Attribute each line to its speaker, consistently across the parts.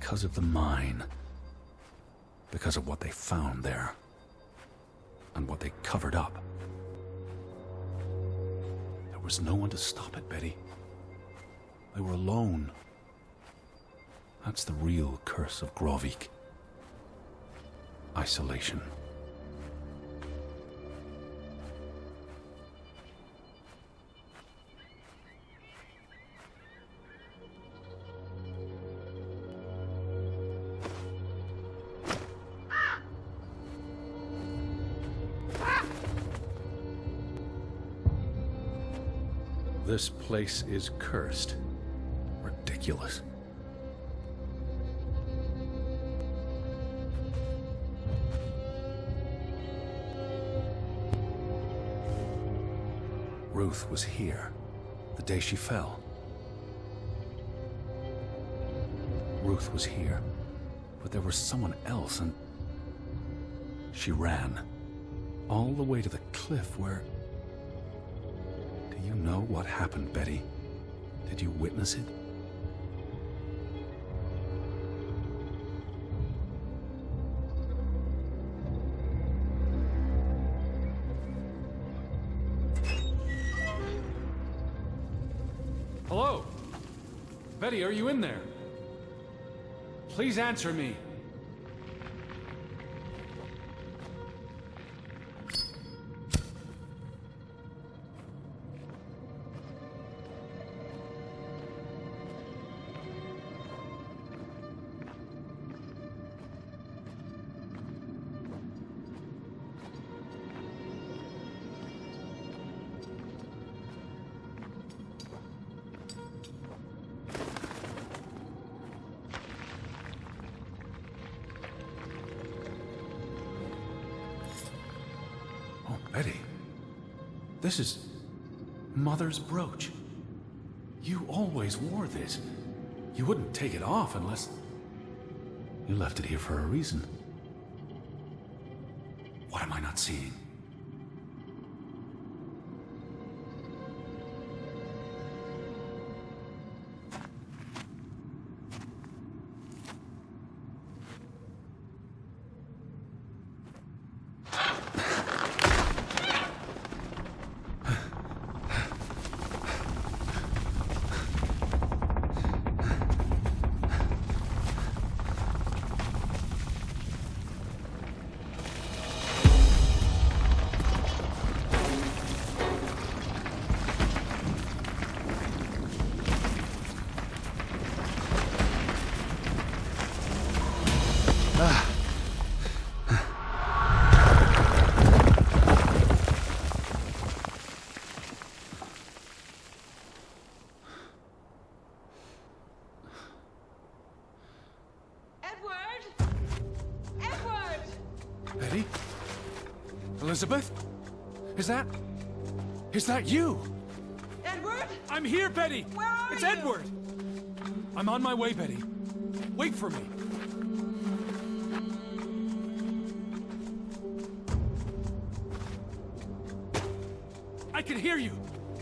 Speaker 1: because of the mine. Because of what they found there. And what they covered up. There was no one to stop it, Betty. They were alone. That's the real curse of Grovik. Isolation. This place is cursed. Ridiculous. Ruth was here, the day she fell. Ruth was here, but there was someone else, and she ran all the way to the cliff where... Do you know what happened, Betty? Did you witness it?
Speaker 2: Hello? Betty, are you in there? Please answer me.
Speaker 1: Betty, this is Mother's brooch. You always wore this. You wouldn't take it off unless... You left it here for a reason. What am I not seeing? Betty? Elizabeth? Is that you?
Speaker 3: Edward?
Speaker 2: I'm here, Betty!
Speaker 3: Where are
Speaker 2: It's
Speaker 3: you?
Speaker 2: Edward! I'm on my way, Betty. Wait for me. I can hear you.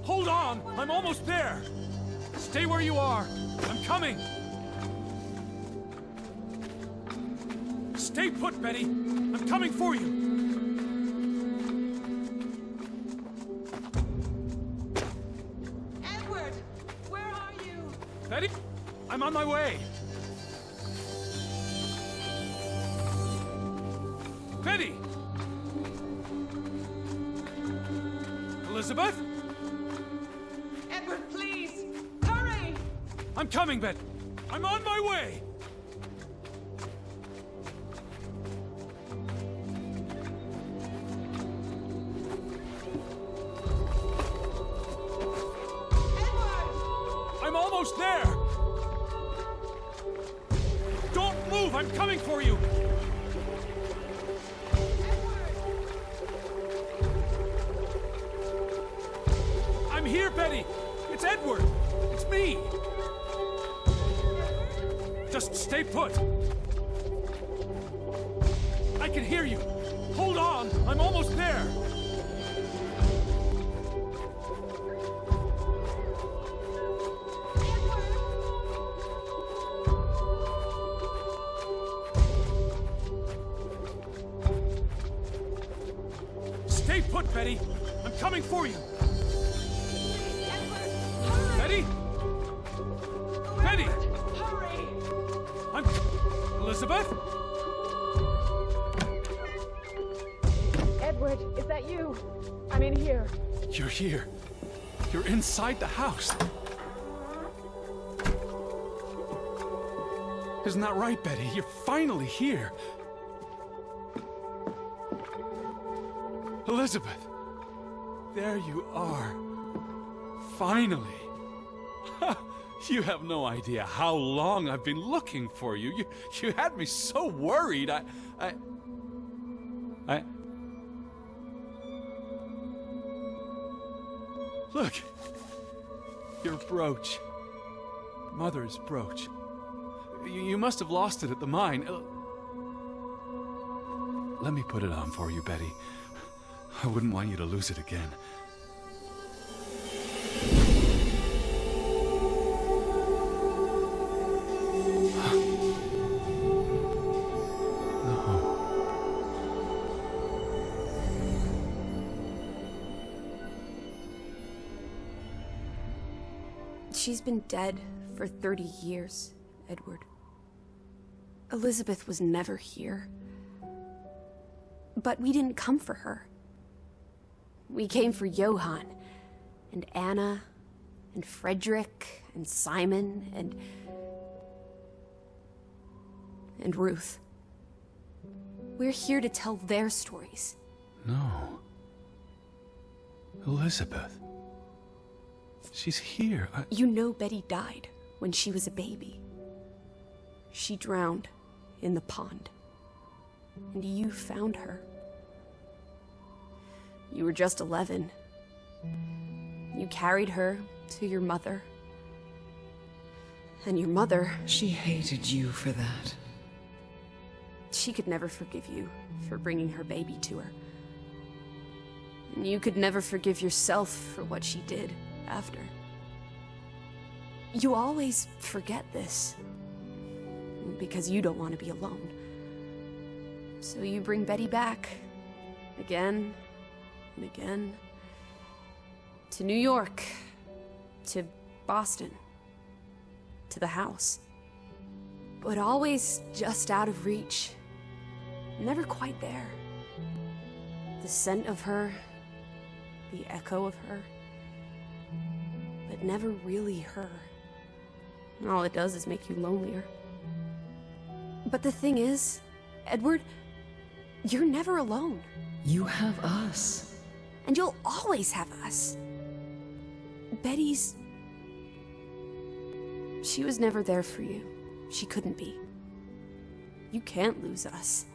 Speaker 2: Hold on, I'm almost there. Stay where you are. I'm coming. Stay put, Betty. I'm coming for you.
Speaker 3: Edward, where are you?
Speaker 2: Betty, I'm on my way. Betty! Elizabeth?
Speaker 3: Edward, please, hurry!
Speaker 2: I'm coming, Betty. I'm on my way. I'm almost there! Don't move! I'm coming for you! I'm here, Betty! It's Edward! It's me! Just stay put! I can hear you! Hold on! I'm almost there! Stay put, Betty! I'm coming for you!
Speaker 3: Edward, hurry!
Speaker 2: Betty? Betty!
Speaker 3: Hurry!
Speaker 2: I'm... Elizabeth?
Speaker 3: Edward, is that you? I'm in here.
Speaker 2: You're here. You're inside the house. Isn't that right, Betty? You're finally here. Elizabeth, there you are. Finally. You have no idea how long I've been looking for you. You had me so worried. Look. Your brooch. Mother's brooch. You must have lost it at the mine. Let me put it on for you, Betty. I wouldn't want you to lose it again.
Speaker 4: She's been dead for 30 years, Edward. Elizabeth was never here. But we didn't come for her. We came for Johann, and Anna, and Frederick, and Simon, and Ruth. We're here to tell their stories.
Speaker 1: No. Elizabeth. She's here.
Speaker 4: You know Betty died when she was a baby. She drowned in the pond. And you found her. You were just 11. You carried her to your mother. And your mother...
Speaker 5: She hated you for that.
Speaker 4: She could never forgive you for bringing her baby to her. And you could never forgive yourself for what she did after. You always forget this. Because you don't want to be alone. So you bring Betty back. Again and again. To New York. To Boston. To the house. But always just out of reach. Never quite there. The scent of her. The echo of her. But never really her. All it does is make you lonelier. But the thing is, Edward, you're never alone.
Speaker 5: You have us.
Speaker 4: And you'll always have us. Betty's... She was never there for you. She couldn't be. You can't lose us.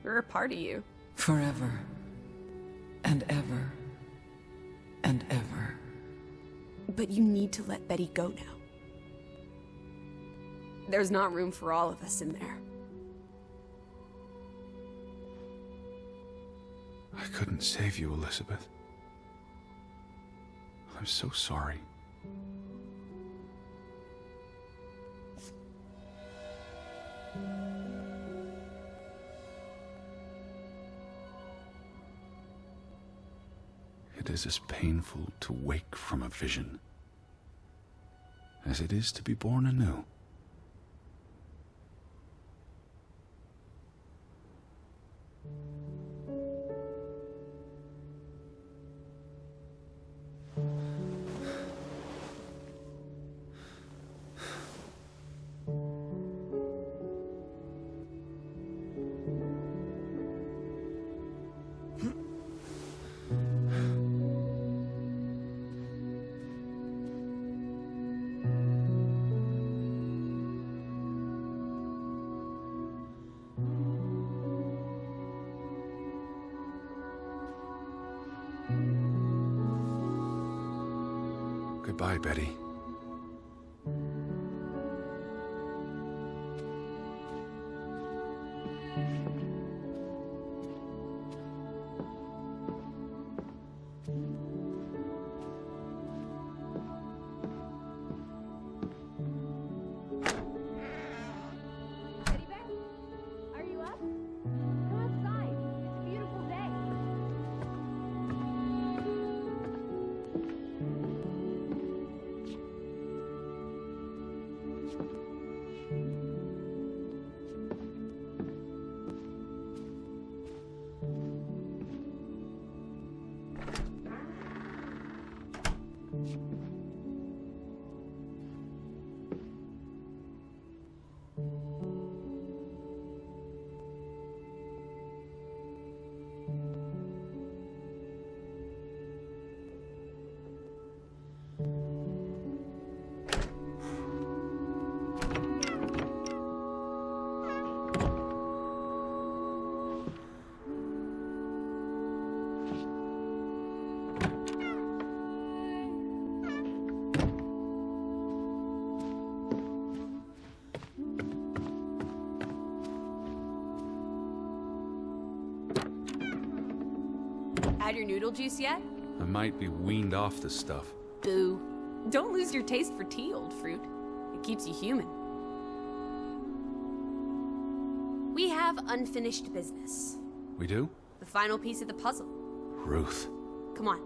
Speaker 4: We're a part of you.
Speaker 5: Forever. And ever. And ever.
Speaker 4: But you need to let Betty go now. There's not room for all of us in there.
Speaker 1: I couldn't save you, Elizabeth. I'm so sorry. It is as painful to wake from a vision as it is to be born anew. Goodbye, Betty.
Speaker 6: Teddy bear? Are you up? Come outside. It's a beautiful day.
Speaker 4: Had your noodle juice yet?
Speaker 1: I might be weaned off this stuff.
Speaker 4: Boo. Don't lose your taste for tea, old fruit. It keeps you human. We have unfinished business.
Speaker 1: We do?
Speaker 4: The final piece of the puzzle.
Speaker 1: Ruth.
Speaker 4: Come on.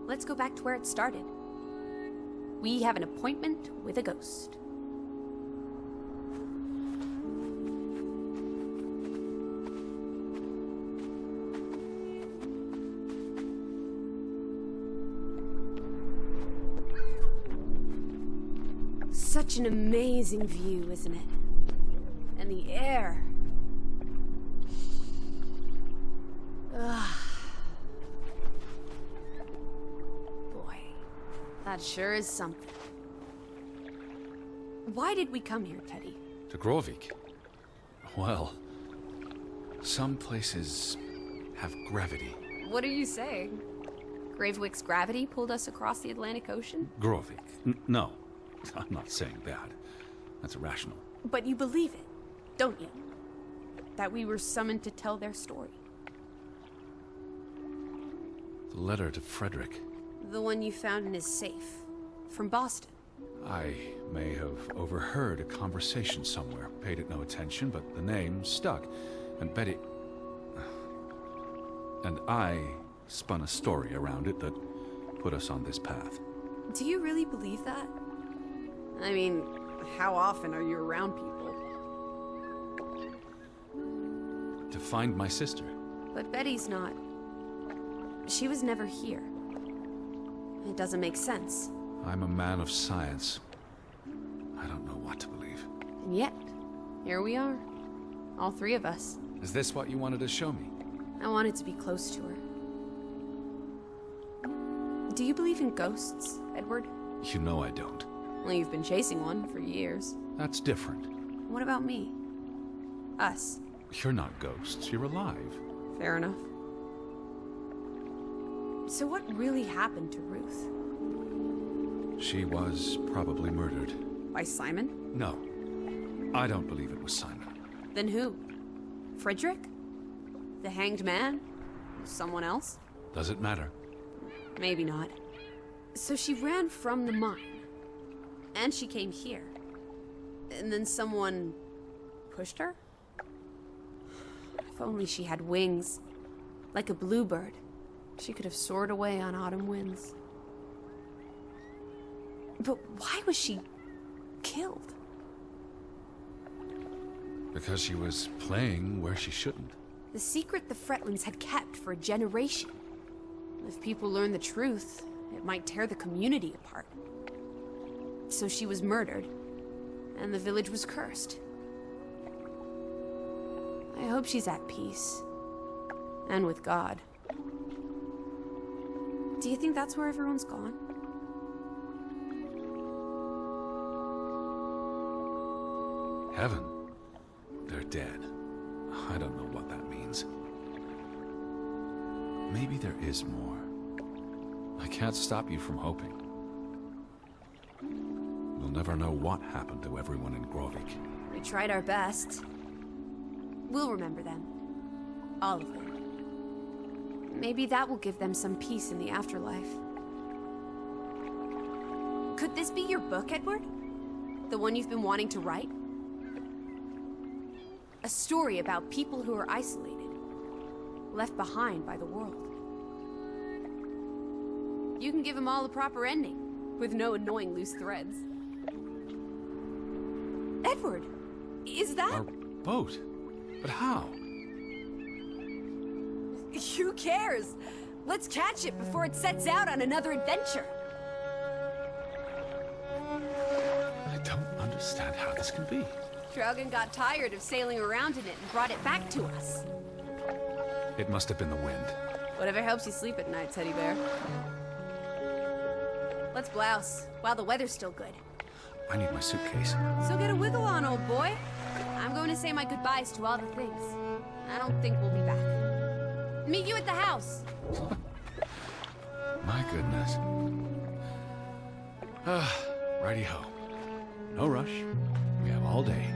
Speaker 4: Let's go back to where it started. We have an appointment with a ghost. Such an amazing view, isn't it? And the air. Ugh. Boy, that sure is something. Why did we come here, Teddy?
Speaker 1: To Grovik? Well, some places have gravity.
Speaker 4: What are you saying? Gravewick's gravity pulled us across the Atlantic Ocean?
Speaker 1: Grovik? No, I'm not saying that. That's irrational.
Speaker 4: But you believe it, don't you? That we were summoned to tell their story.
Speaker 1: The letter to Frederick.
Speaker 4: The one you found in his safe. From Boston.
Speaker 1: I may have overheard a conversation somewhere, paid it no attention, but the name stuck. And Betty... and I spun a story around it that put us on this path.
Speaker 4: Do you really believe that? I mean, how often are you around people?
Speaker 1: To find my sister.
Speaker 4: But Betty's not. She was never here. It doesn't make sense.
Speaker 1: I'm a man of science. I don't know what to believe.
Speaker 4: And yet, here we are. All three of us.
Speaker 1: Is this what you wanted to show me?
Speaker 4: I wanted to be close to her. Do you believe in ghosts, Edward?
Speaker 1: You know I don't.
Speaker 4: Well, you've been chasing one for years.
Speaker 1: That's different.
Speaker 4: What about me? Us.
Speaker 1: You're not ghosts, you're alive.
Speaker 4: Fair enough. So what really happened to Ruth?
Speaker 1: She was probably murdered.
Speaker 4: By Simon?
Speaker 1: No, I don't believe it was Simon.
Speaker 4: Then who? Frederick? The hanged man? Someone else?
Speaker 1: Does it matter?
Speaker 4: Maybe not. So she ran from the mine. And she came here. And then someone... pushed her? If only she had wings. Like a bluebird. She could have soared away on autumn winds. But why was she... killed?
Speaker 1: Because she was playing where she shouldn't.
Speaker 4: The secret the Fretlands had kept for a generation. If people learn the truth, it might tear the community apart. So she was murdered, and the village was cursed. I hope she's at peace. And with God. Do you think that's where everyone's gone?
Speaker 1: Heaven? They're dead. I don't know what that means. Maybe there is more. I can't stop you from hoping. We'll never know what happened to everyone in Grovik.
Speaker 4: We tried our best. We'll remember them. All of them. Maybe that will give them some peace in the afterlife. Could this be your book, Edward? The one you've been wanting to write? A story about people who are isolated, left behind by the world. You can give them all a proper ending, with no annoying loose threads. Edward, is that...
Speaker 1: Our boat? But how?
Speaker 4: Who cares? Let's catch it before it sets out on another adventure.
Speaker 1: understand how this can be.
Speaker 4: Draugen got tired of sailing around in it and brought it back to us.
Speaker 1: It must have been the wind.
Speaker 4: Whatever helps you sleep at night, teddy bear. Let's blouse, while the weather's still good.
Speaker 1: I need my suitcase.
Speaker 4: So get a wiggle on, old boy. I'm going to say my goodbyes to all the things. I don't think we'll be back. Meet you at the house.
Speaker 1: My goodness. Righty-ho. No rush. We have all day.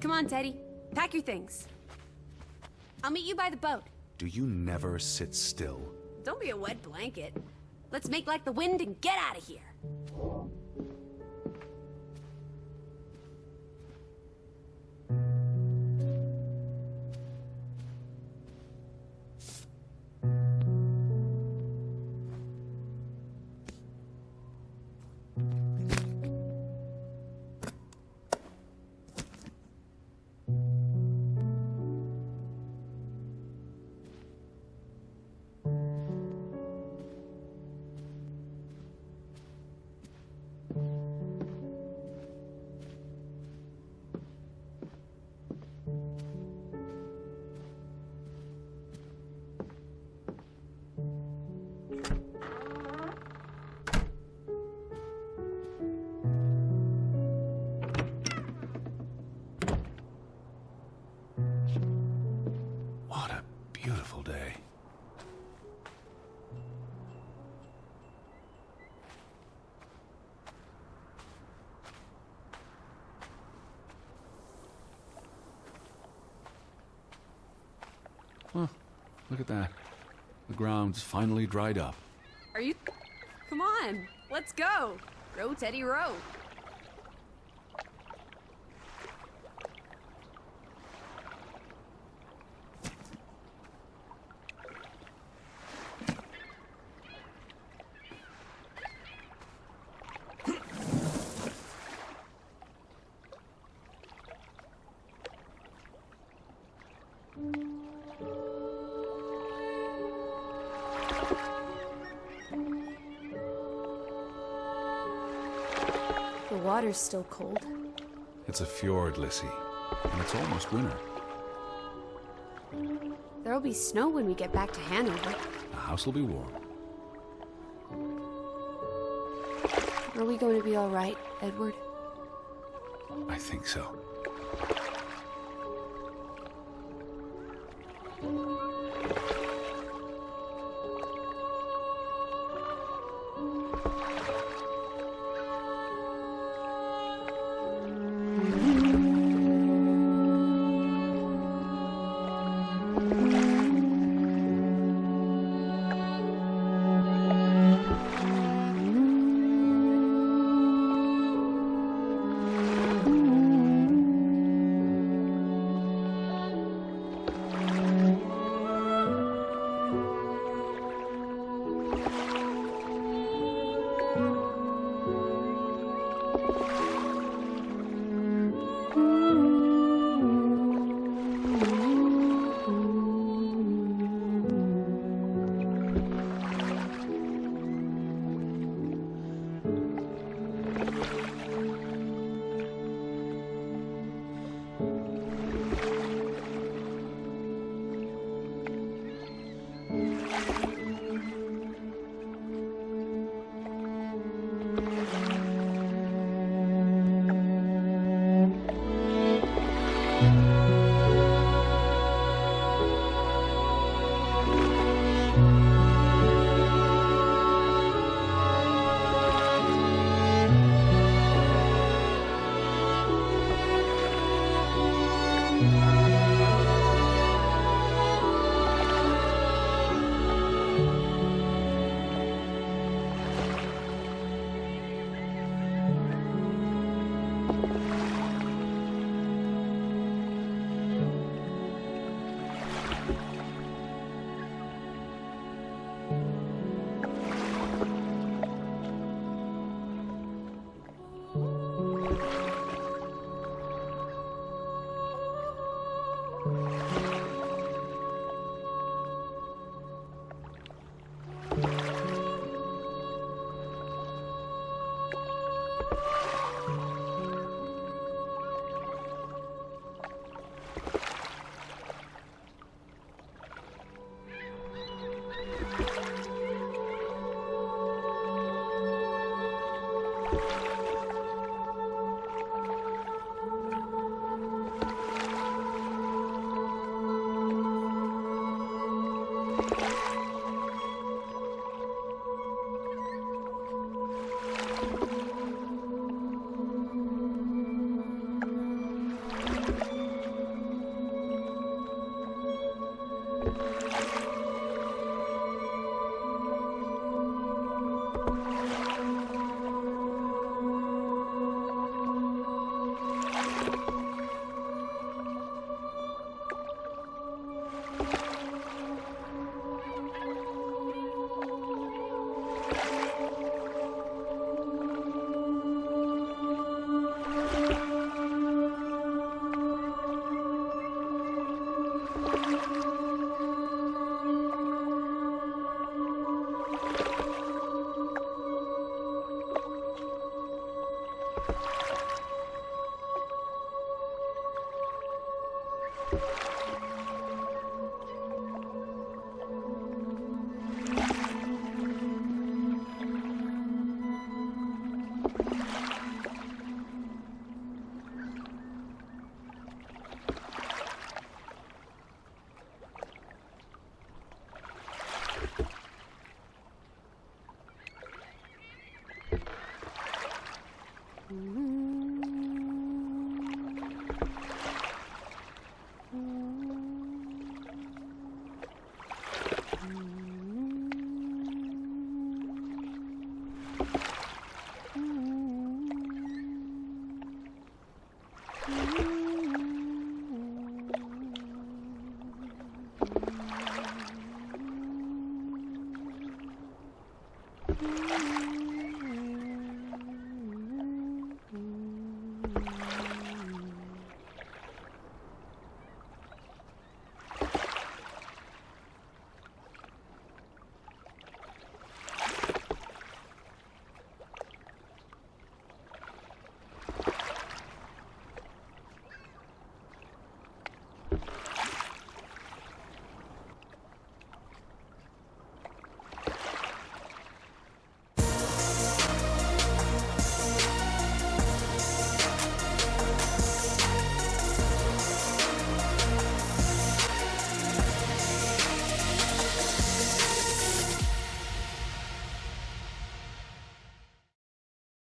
Speaker 4: Come on, Teddy. Pack your things. I'll meet you by the boat.
Speaker 1: Do you never sit still?
Speaker 4: Don't be a wet blanket. Let's make like the wind and get out of here.
Speaker 1: What a beautiful day. Well, look at that. The ground's finally dried up.
Speaker 4: Are you... Come on, let's go. Row, Teddy, row. The water's still cold.
Speaker 1: It's a fjord, Lissy, and it's almost winter.
Speaker 4: There'll be snow when we get back to Hanover.
Speaker 1: The house will be warm.
Speaker 4: Are we going to be all right, Edward?
Speaker 1: I think so.